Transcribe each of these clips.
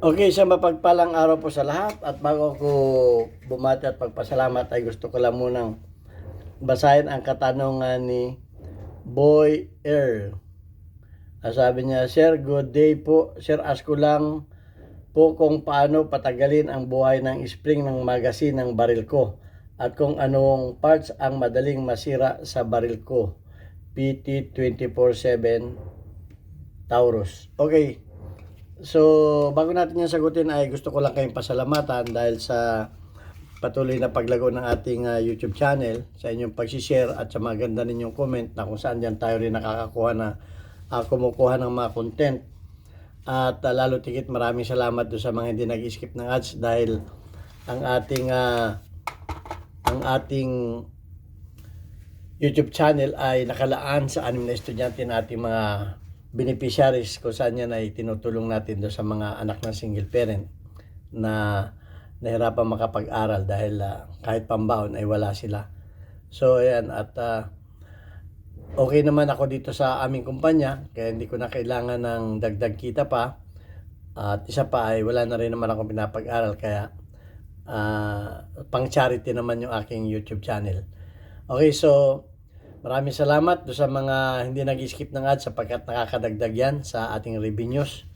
Okay, sa mapagpalang araw po sa lahat at bago ko bumati at pagpasalamat ay gusto ko lang munang basahin ang katanungan ni Boy Earl. Sabi niya, Sir, good day po. Sir, ask ko lang po kung paano patagalin ang buhay ng spring ng magasin ng baril ko at kung anong parts ang madaling masira sa baril ko. PT 24/7 Taurus. Okay. So, bago natin yung sagutin ay gusto ko lang kayong pasalamatan dahil sa patuloy na paglago ng ating YouTube channel, sa inyong pag-share at sa maganda ninyong comment na kung saan dyan tayo rin nakakakuha na kumukuha ng mga content. At lalo tigit maraming salamat doon sa mga hindi nag-skip ng ads dahil ang ating YouTube channel ay nakalaan sa 6 na estudyante na ating mga beneficiaries kung saan yan ay tinutulong natin doon sa mga anak ng single parent na nahirapan makapag-aral dahil kahit pambaon ay wala sila. So ayan, at okay naman ako dito sa aming kumpanya kaya hindi ko na kailangan ng dagdag kita pa, at isa pa ay wala na rin naman akong pinapag-aral kaya pang charity naman yung aking YouTube channel. Okay, so maraming salamat do sa mga hindi nag-skip ng ads sapagkat nakakadagdag yan sa ating revenues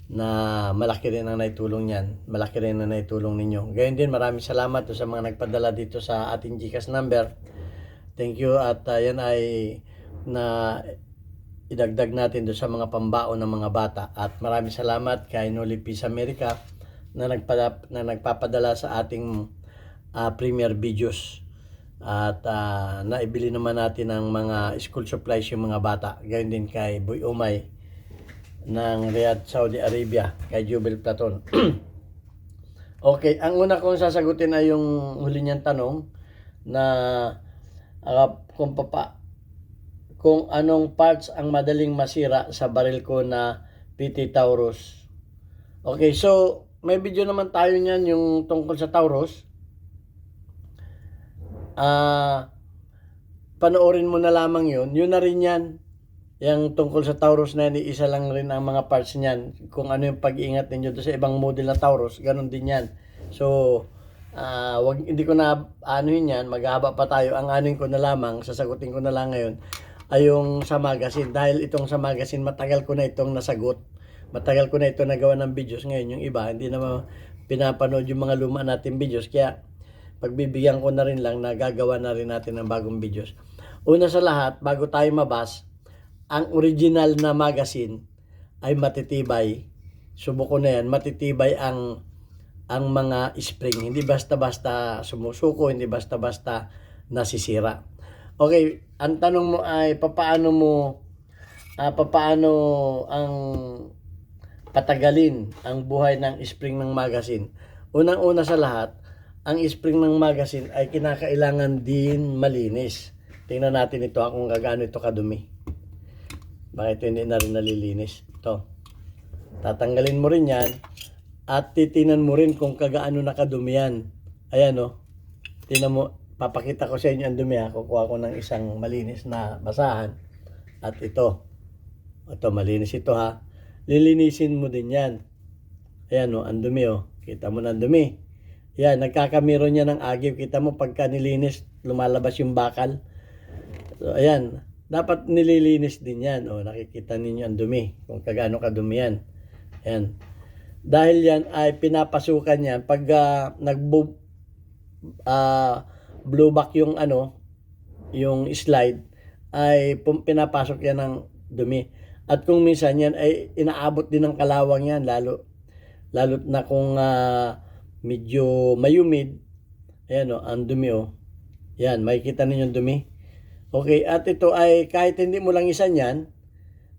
na malaki rin ang naitulong yan. Malaki rin ang naitulong ninyo. Gayon din maraming salamat do sa mga nagpadala dito sa ating GCash number. Thank you, at yan ay na idagdag natin do sa mga pambaon ng mga bata. At maraming salamat kay Noli Peace America na nagpapadala sa ating premier videos. At naibili naman natin ng mga school supplies yung mga bata. Gayon din kay Boy Umay ng Riyadh, Saudi Arabia, kay Jubel Platon. Okay, ang una kong sasagutin ay yung huli niyang tanong na kung anong parts ang madaling masira sa baril ko na PT Taurus. Okay, so may video naman tayo niyan yung tungkol sa Taurus. Panoorin mo na lamang yun na rin yan, yung tungkol sa Taurus na yan, isa lang rin ang mga parts niyan, kung ano yung pag-iingat ninyo sa ibang model na Taurus, ganun din yan. So hindi ko na anuhin yan, maghahaba pa tayo. Ang anuhin ko na lamang, sasagutin ko na lang ngayon ay yung sa magazine, dahil itong sa magazine matagal ko na itong nasagot, matagal ko na ito nagawa ng videos. Ngayon yung iba hindi na pinapanood yung mga luma natin videos, kaya pagbibigyan ko na rin lang na gagawa na rin natin ng bagong videos. Una sa lahat, bago tayo mabas, ang original na magazine ay matitibay. Subok ko na yan, matitibay ang mga spring. Hindi basta-basta sumusuko, hindi basta-basta nasisira. Okay, ang tanong mo ay papaano ang patagalin ang buhay ng spring ng magazine. Unang-una sa lahat, ang spring ng magazine ay kinakailangan din malinis. Tingnan natin ito kung gaano ito kadumi. Bakit hindi na rin nalilinis? Ito. Tatanggalin mo rin yan at titinan mo rin kung kagaano nakadumi yan. Ayan o. Tingnan mo. Papakita ko sa inyo ang dumi. Kukuha ko ng isang malinis na basahan. At ito. Ito, malinis ito ha. Lilinisin mo din yan. Ayan o, ang dumi o. Kita mo na ang dumi. Yan, nagkakamiro niya ng agiw. Kita mo pagka nilinis, lumalabas yung bakal. So, ayan. Dapat nililinis din yan. O, nakikita ninyo ang dumi. Kung kagaano kadumi yan. Ayan. Dahil yan ay pinapasukan yan. Pag blue back yung yung slide, ay pinapasok yan ng dumi. At kung minsan yan ay inaabot din ng kalawang yan. Lalo na kung medyo mayumid. Ayan o, ang dumi o. Yan, makikita ninyo yung dumi. Okay, at ito ay kahit hindi mo lang isan yan,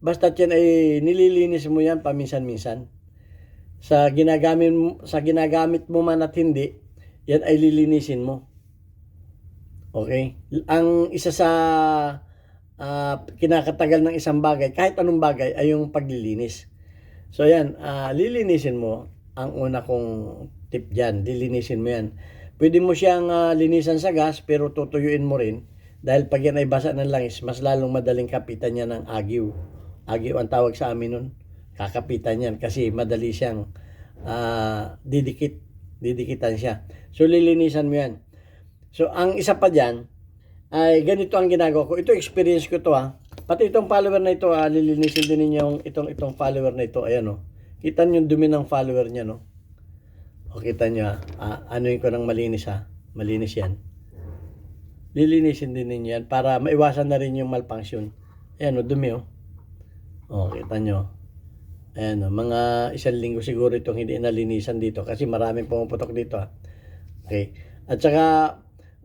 basta yan ay nililinis mo yan paminsan-minsan. Sa ginagamit mo man at hindi, yan ay lilinisin mo. Okay? Ang isa sa kinakatagal ng isang bagay, kahit anong bagay, ay yung paglilinis. So yan, lilinisin mo. Ang una kong tip dyan, lilinisin mo yan. Pwede mo siyang linisan sa gas, pero tutuyuin mo rin. Dahil pag yan ay basa ng langis, mas lalong madaling kapitan niya ng agiw. Agiw ang tawag sa amin nun. Kakapitan yan kasi madali siyang didikitan siya. So lilinisan mo yan. So ang isa pa dyan ay ganito ang ginagawa ko. Ito experience ko to ha. Pati itong follower na ito lilinisin din ninyo itong follower na ito. Ayan o. Kita nyo yung dumi ng follower niya no. O kita nyo anuin ko ng malinis ha. Malinis yan. Lilinisin din ninyo yan para maiwasan na rin yung malfunction. Ayan o, dumi o. O, kita nyo. Ayan o, mga 1 linggo siguro itong hindi nalinisan dito kasi maraming pumuputok dito ha. Okay. At saka,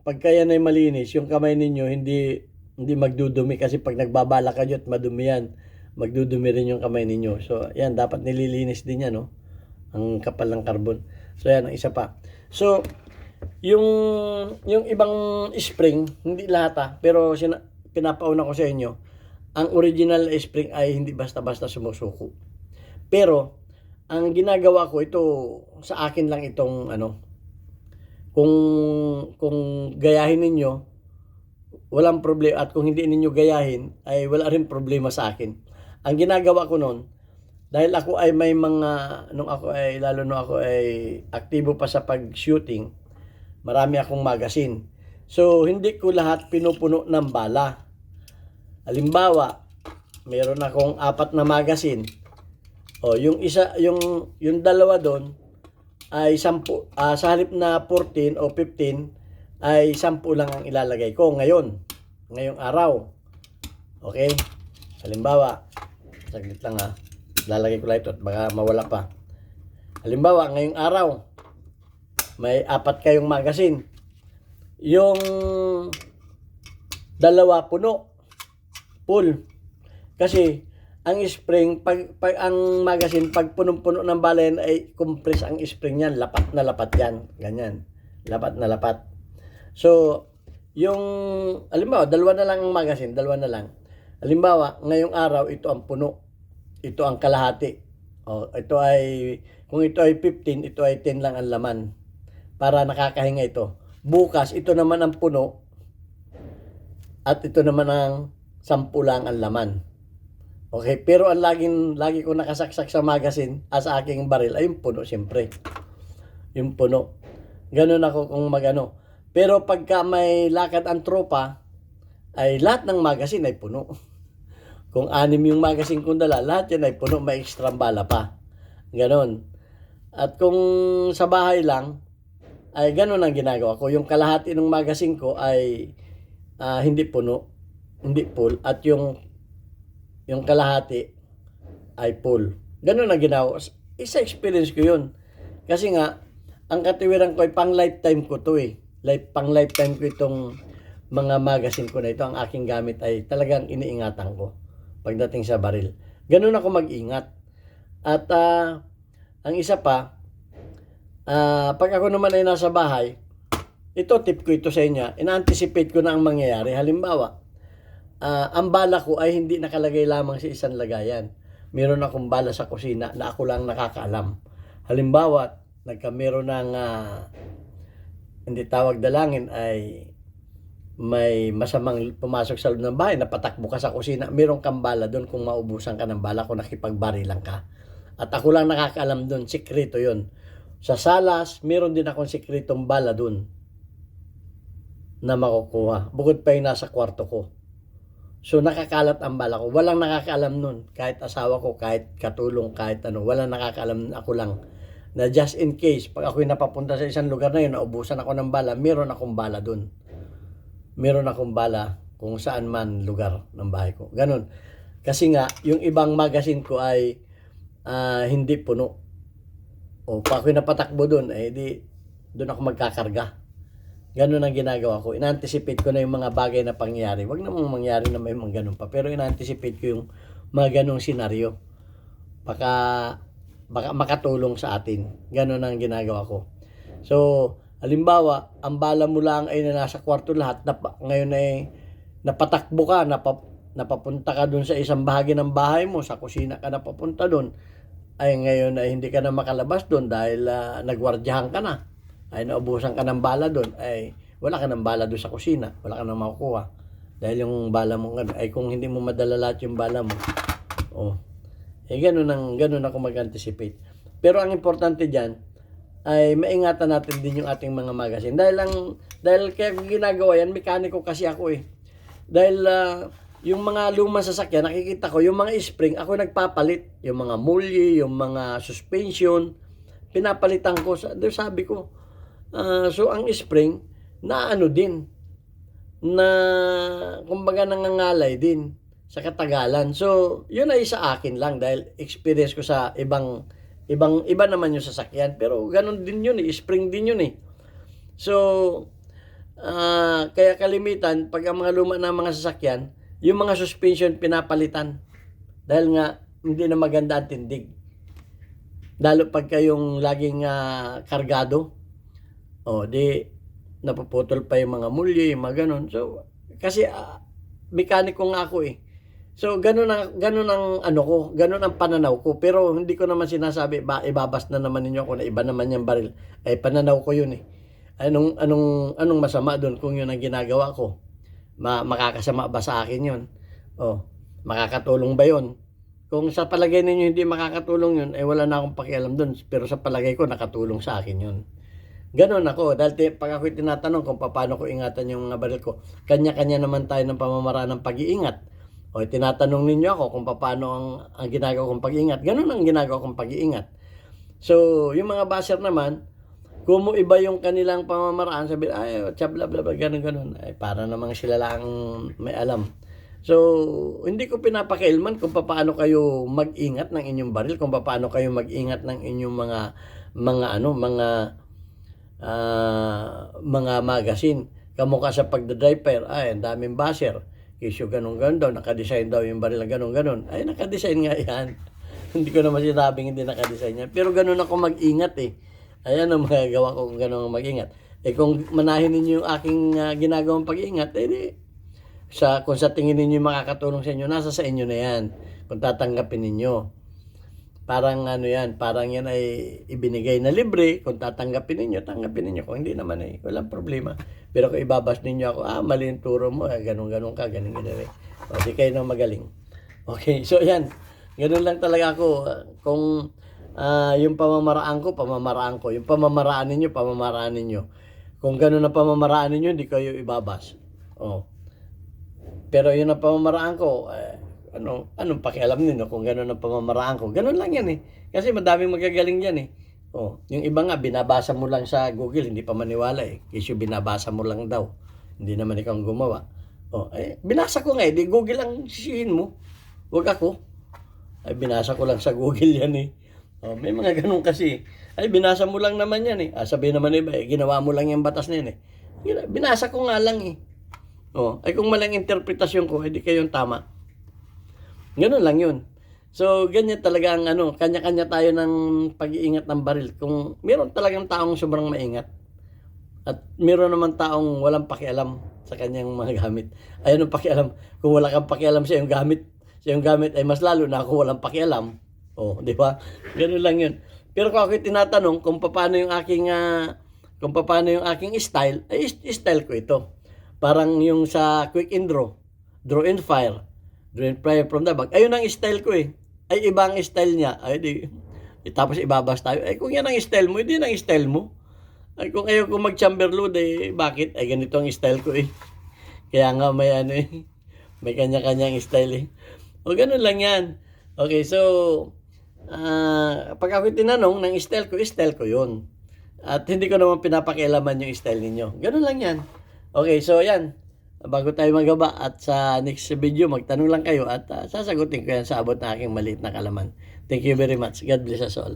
pagka yan ay malinis, yung kamay ninyo hindi magdudumi kasi pag nagbabala kayo at madumi yan, magdudumi rin yung kamay ninyo. So, yan, dapat nililinis din yan, no? Ang kapal ng carbon. So, yan, ang isa pa. So, yung ibang spring, hindi lahat pero pinapauna ko sa inyo, ang original spring ay hindi basta-basta sumusuko. Pero, ang ginagawa ko, ito, sa akin lang itong, kung gayahin ninyo, walang problema. At kung hindi ninyo gayahin, ay wala rin problema sa akin. Ang ginagawa ko noon, dahil ako ay may mga, lalo nung ako ay aktibo pa sa pag-shooting, marami akong magazine. So, hindi ko lahat pinupuno ng bala. Halimbawa, meron akong 4 na magazine. O, yung dalawa doon ay 10, sa halip na 14 o 15 ay 10 lang ang ilalagay ko ngayong araw. Okay? Halimbawa, saglit lang lalagay ko lang ito at baka mawala pa. Halimbawa, ngayong araw, may 4 kayong magazine. Yung 2 puno, full. Kasi, ang spring, pag ang magazine, pag punong-puno ng bala yan, ay compress ang spring yan. Lapat na lapat yan. Ganyan. Lapat na lapat. So, halimbawa, 2 na lang ang magazine, 2 na lang. Halimbawa, ngayong araw, ito ang puno. Ito ang kalahati. O, kung ito ay 15, ito ay 10 lang ang laman. Para nakakahinga ito. Bukas, ito naman ang puno. At ito naman ang 10 lang ang laman. Okay, pero ang lagi ko nakasaksak sa magazine, sa aking baril, ay yung puno, siyempre. Yung puno. Ganun ako kung magano. Pero pagka may lakad ang tropa, ay lahat ng magazine ay puno. Kung 6 yung magazine kong dala, lahat yan ay puno, may extra bala pa. Ganon. At kung sa bahay lang, ay ganon ang ginagawa ko. Yung kalahati ng magazine ko ay hindi puno, hindi full. At yung kalahati ay full. Ganon ang ginawa. Isa experience ko yun. Kasi nga, ang katiwiran ko ay pang lifetime ko to pang lifetime ko itong mga magazine ko na ito. Ang aking gamit ay talagang iniingatan ko pagdating sa baril. Ganon ako mag-ingat. At ang isa pa, pag ako naman ay nasa bahay, ito tip ko ito sa inyo, ina-anticipate ko na ang mangyayari. Halimbawa, ang bala ko ay hindi nakalagay lamang sa isang lagayan. Meron akong bala sa kusina na ako lang nakakaalam. Halimbawa, meron ng hindi tawag dalangin ay may masamang pumasok sa loob ng bahay, napatakbo ka sa kusina, meron kang bala doon. Kung maubusan ka ng bala, kung nakipagbarilan ka. At ako lang nakakaalam doon, sikreto yon. Sa salas, meron din akong sikretong bala doon na makukuha. Bukod pa yung nasa kwarto ko. So, nakakalat ang bala ko. Walang nakakaalam nun. Kahit asawa ko, kahit katulong, kahit ano. Walang nakakaalam, ako lang. Na just in case, pag ako'y napapunta sa isang lugar na yun, naubusan ako ng bala, meron akong bala dun. Meron akong bala kung saan man lugar ng bahay ko. Ganun. Kasi nga, yung ibang magazine ko ay hindi puno. O pag ako'y napatakbo dun, dun ako magkakarga. Ganun ang ginagawa ko. In-anticipate ko na yung mga bagay na pangyayari. Wag namang mangyari na may mga ganun pa. Pero in-anticipate ko yung mga ganung senaryo. Baka makatulong sa atin. Ganun ang ginagawa ko. So, halimbawa, ang bala mo lang ay nasa kwarto lahat. Ngayon ay napatakbo ka, napapunta ka dun sa isang bahagi ng bahay mo, sa kusina ka napapunta dun. Ay ngayon ay hindi ka na makalabas dun dahil nagwardyahan ka na. Ay naubusan ka ng bala doon, ay wala ka ng bala doon sa kusina, wala ka nang makukuha. Dahil yung bala mo, ay kung hindi mo madala lahat yung bala mo, ganun ako mag-anticipate. Pero ang importante diyan ay maingatan natin din yung ating mga magasin. Dahil kaya ko ginagawa yan, mekaniko kasi ako eh. Dahil yung mga lumang sasakyan, nakikita ko, yung mga spring, ako nagpapalit. Yung mga mulye, yung mga suspension, pinapalitan ko. Sabi ko, so ang spring, na ano din, na kumbaga nangangalay din sa katagalan. So, yun ay sa akin lang dahil experience ko sa iba naman yung sasakyan. Pero ganun din yun eh, spring din yun eh. So, kaya kalimitan, pag ang mga luma na mga sasakyan, yung mga suspension pinapalitan. Dahil nga, hindi na maganda ang tindig. Lalo pag kayong laging kargado, di napuputol pa yung mga mulye, yung mga ganun. So, kasi mekaniko nga ako eh. So, ganun ang ano ko, ganun ang pananaw ko. Pero hindi ko naman sinasabi, ibabas na naman ninyo ako na iba naman yung baril. Ay, pananaw ko yun eh. Anong masama doon kung yun ang ginagawa ko? Makakasama ba sa akin yun? Makakatulong ba yun? Kung sa palagay ninyo hindi makakatulong yun, ay wala na akong pakialam doon. Pero sa palagay ko, nakatulong sa akin yun. Ganon ako. Dahil pag ako'y tinatanong kung paano ko ingatan yung mga baril ko, kanya-kanya naman tayo ng pamamaraan ng pag-iingat. Tinatanong ninyo ako kung paano ang ginagawa kong pag-iingat. Ganon ang ginagawa kong pag-iingat. So, yung mga basher naman, kung mo iba yung kanilang pamamaraan, sabi, bla bla bla, ganon. Ay, para namang sila lang may alam. So, hindi ko pinapakialaman kung paano kayo mag-ingat ng inyong baril, kung paano kayo mag-ingat ng inyong mga magasin. Kamukha sa pagdadriver, ang daming basher. Kisyo ganun daw, nakadesign daw yung baril na ganun. Ay, nakadesign nga yan. Hindi ko naman sinabing hindi nakadesign yan. Pero ganun ako mag-ingat eh. Ayan ang magagawa ko kung ganun mag-ingat. Kung manahin ninyo yung aking ginagawang pag-ingat, kung sa tingin ninyo makakatulong sa inyo, nasa sa inyo na yan. Kung tatanggapin ninyo. Parang parang yan ay ibinigay na libre. Kung tatanggapin ninyo, tanggapin ninyo. Kung hindi naman walang problema. Pero kung ibabas ninyo ako, mali yung turo mo, ganun ka, ganun. Di kayo nang magaling. Okay, so yan. Ganun lang talaga ako. Kung yung pamamaraan ko. Yung pamamaraan ninyo. Kung ganun ang pamamaraan ninyo, hindi kayo ibabas. Pero yun ang pamamaraan ko, anong pakialam ninyo kung gano'n ang pamamaraan ko? Gano'n lang yan eh. Kasi madaming magagaling yan eh. Yung iba nga, binabasa mo lang sa Google, hindi pa maniwala eh. Kasi binabasa mo lang daw. Hindi naman ikaw ang gumawa. Binasa ko nga eh, di Google ang sisihin mo. Huwag ako. Ay, binasa ko lang sa Google yan eh. May mga ganun kasi. Ay, binasa mo lang naman yan eh. Sabihin naman iba ginawa mo lang yung batas na yan eh. Binasa ko nga lang eh. Ay kung malang interpretasyon ko, hindi kayong tama. Ganun lang yun. So, ganyan talaga ang kanya-kanya tayo ng pag-iingat ng baril. Kung meron talagang taong sobrang maingat at meron naman taong walang pakialam sa kanyang mga gamit. Ayun ang pakialam. Kung wala kang pakialam sa iyong gamit ay mas lalo na ako walang pakialam. Di ba? Ganun lang yun. Pero kung ako'y tinatanong kung paano yung aking style, ay style ko ito. Parang yung sa quick and draw and fire. Draw and fire from the back. Ayun ang style ko eh. Ay ibang style niya. Tapos ibabas tayo. Ay kung yan ang style mo, hindi yan ang style mo. Ay kung ayaw ko mag-chamber load bakit? Ay ganito ang style ko eh. Kaya nga may may kanya-kanyang style eh. Ganun lang yan. Okay, so pag ako tinanong ng style ko yun. At hindi ko naman pinapakialaman yung style ninyo. Ganun lang yan. Okay, so yan. Bago tayo magaba at sa next video, magtanong lang kayo at sasagutin ko yan sa abot na aking maliit na kalaman. Thank you very much. God bless us all.